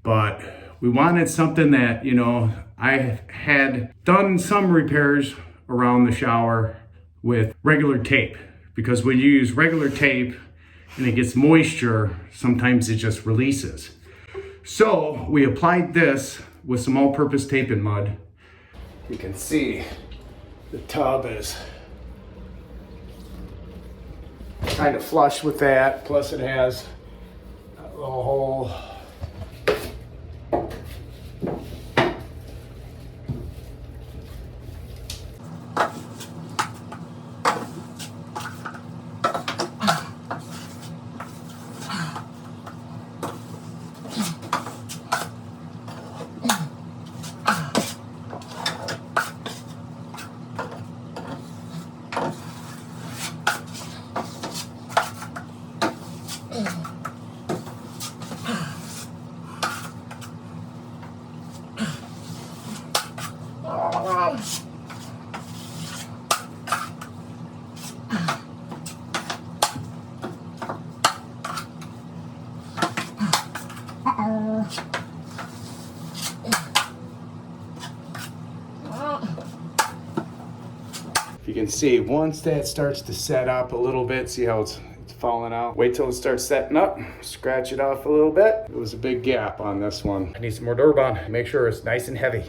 but we wanted something that, you know, I had done some repairs around the shower with regular tape, because when you use regular tape and it gets moisture, sometimes it just releases. So we applied this with some all-purpose tape and mud. You can see the tub is kind of flush with that, plus it has a little hole. You can see once that starts to set up a little bit, see how it's falling out. Wait till it starts setting up, scratch it off a little bit. It was a big gap on this one. I need some more Durbond, make sure it's nice and heavy.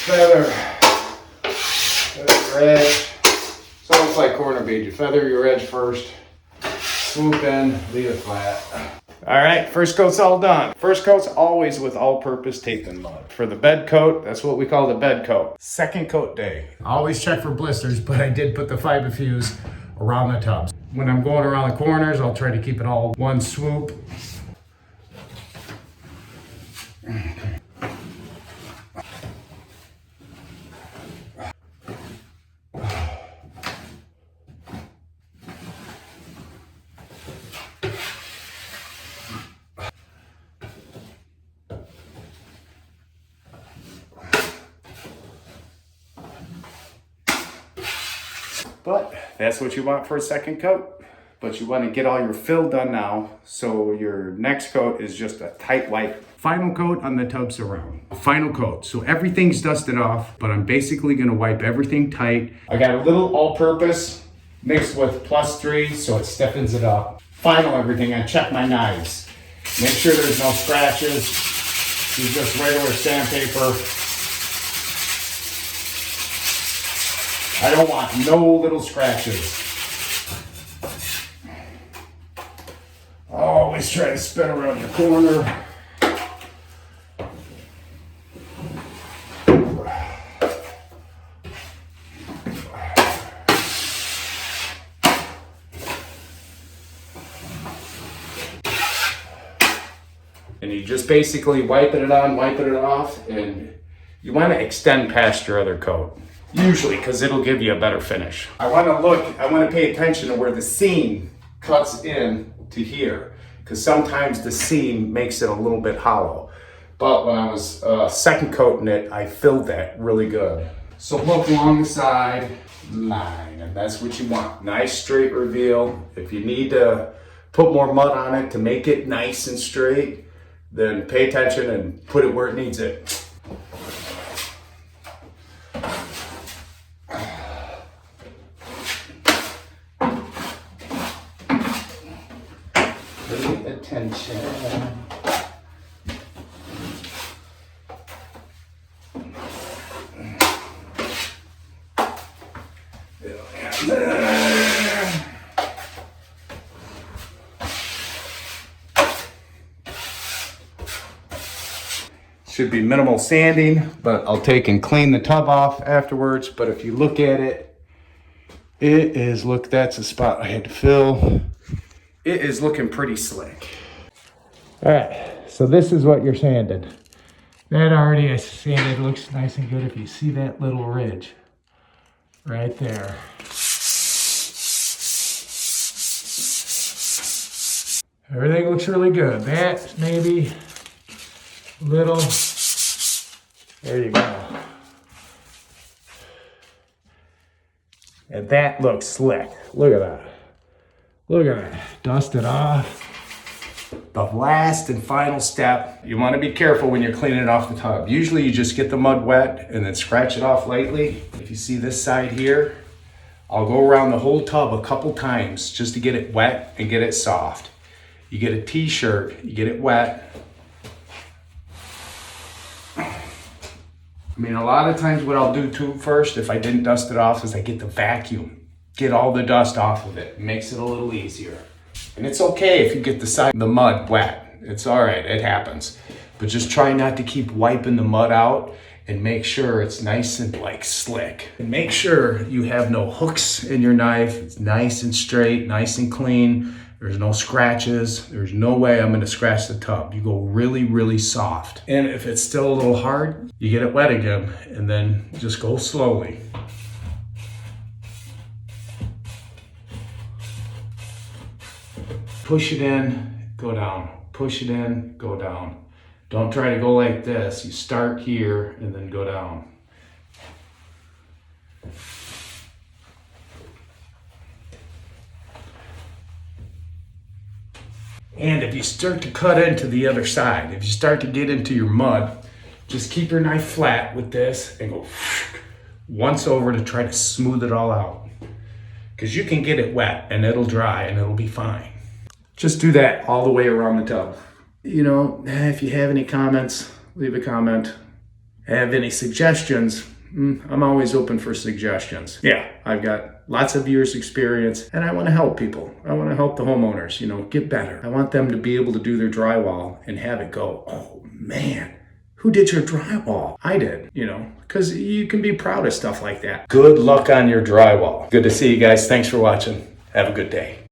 Feather your edge. It's almost like corner bead. You feather your edge first, swoop in, leave it flat. All right, first coat's all done. First coat's always with all-purpose tape and mud. For the bed coat, that's what we call the bed coat. Second coat day. I always check for blisters, but I did put the Fibofuse around the tubs. When I'm going around the corners, I'll try to keep it all one swoop. But that's what you want for a second coat. But you want to get all your fill done now, so your next coat is just a tight wipe. Final coat on the tub surround. Final coat, so everything's dusted off, but I'm basically gonna wipe everything tight. I got a little all-purpose mixed with +3, so it stiffens it up. Final everything, I check my knives. Make sure there's no scratches. Use just regular sandpaper. I don't want no little scratches. Always try to spin around the corner. And And you just basically wiping it on, wiping it off, and you want to extend past your other coat. Usually, because it'll give you a better finish. I want to pay attention to where the seam cuts in to here, because sometimes the seam makes it a little bit hollow. But when I was second coating it, I filled that really good. So look along the side line, and that's what you want. Nice straight reveal. If you need to put more mud on it to make it nice and straight, then pay attention and put it where it needs it. Pay attention. Should be minimal sanding, but I'll take and clean the tub off afterwards. But if you look at it, it is, look, that's a spot I had to fill. It is looking pretty slick. All right, so this is what you're sanding. That already I sanded, looks nice and good. If you see that little ridge right there. Everything looks really good. That maybe little, there you go. And that looks slick. Look at that. Look at that. Dust it off. The last and final step, you want to be careful when you're cleaning it off the tub. Usually you just get the mud wet and then scratch it off lightly. If you see this side here, I'll go around the whole tub a couple times just to get it wet and get it soft. You get a t-shirt, you get it wet. I mean, a lot of times what I'll do too first, if I didn't dust it off, is I get the vacuum. Get all the dust off of it. It makes it a little easier. And it's okay if you get the side of the mud wet. It's all right, it happens. But just try not to keep wiping the mud out, and make sure it's nice and like slick. And make sure you have no hooks in your knife. It's nice and straight, nice and clean. There's no scratches. There's no way I'm gonna scratch the tub. You go really, really soft. And if it's still a little hard, you get it wet again, and then just go slowly. Push it in, go down. Push it in, go down. Don't try to go like this. You start here and then go down. And if you start to cut into the other side, if you start to get into your mud, just keep your knife flat with this and go once over to try to smooth it all out. Because you can get it wet and it'll dry and it'll be fine. Just do that all the way around the tub. You know, if you have any comments, leave a comment. Have any suggestions? I'm always open for suggestions. Yeah, I've got lots of years experience and I want to help people. I want to help the homeowners, get better. I want them to be able to do their drywall and have it go, oh man, who did your drywall? I did, because you can be proud of stuff like that. Good luck on your drywall. Good to see you guys. Thanks for watching. Have a good day.